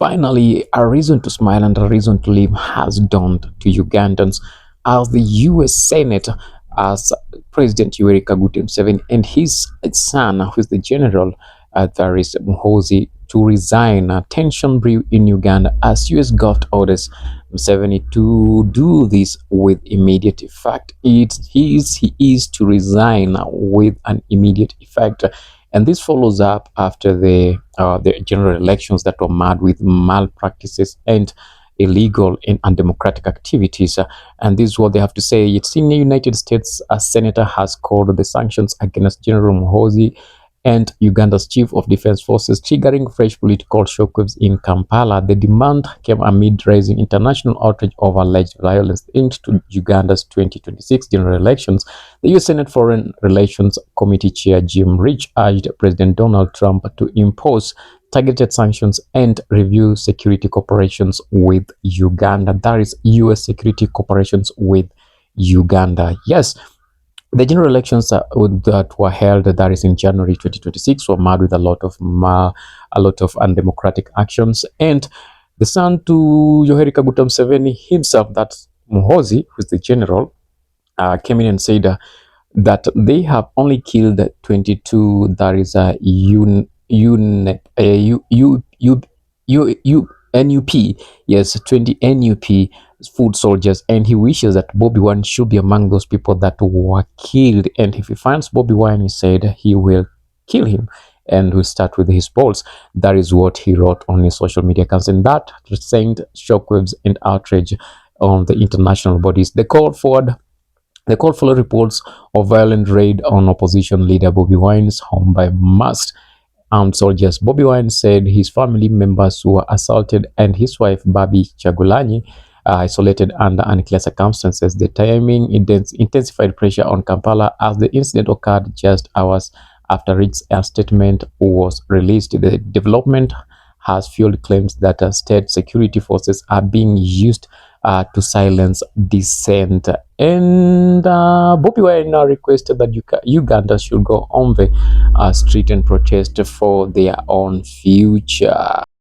Finally, a reason to smile and a reason to live has dawned to Ugandans as the US Senate, as President Yoweri Kaguta Museveni and his son, who is the general, there is Muhoozi, to resign. Tension brew in Uganda as US got orders Museveni to do this with immediate effect. He is to resign with an immediate effect. And this follows up after the general elections that were marred with malpractices and illegal and undemocratic activities. And this is what they have to say. It's in the United States, a senator has called the sanctions against General Muhoozi and Uganda's chief of defense forces, triggering fresh political shockwaves in Kampala. The demand came amid rising international outrage over alleged violence linked to Uganda's 2026 general elections. The U.S. Senate Foreign Relations Committee Chair Jim Rich urged President Donald Trump to impose targeted sanctions and review security cooperations with Uganda. That is U.S. security cooperations with Uganda. Yes, the general elections that were held, that is in January 2026, were marred with a lot of undemocratic actions. And the son to Yoweri Kaguta Museveni himself, that Muhoozi, who is the general, came in and said that they have only killed 22. That is a NUP, yes, 20 NUP food soldiers, and he wishes that Bobby Wine should be among those people that were killed. And if he finds Bobby Wine, he said he will kill him and will start with his balls. That is what he wrote on his social media accounts, and that sent shockwaves and outrage on the international bodies. They called for reports of violent raid on opposition leader Bobby Wine's home by masked armed soldiers. Bobby Wine said his family members were assaulted and his wife, Babi Chagulanyi, isolated under unclear circumstances. The timing intensified pressure on Kampala as the incident occurred just hours after its statement was released. The development has fueled claims that state security forces are being used to silence dissent. And Bobby Wine now requested that Uganda should go on the street and protest for their own future.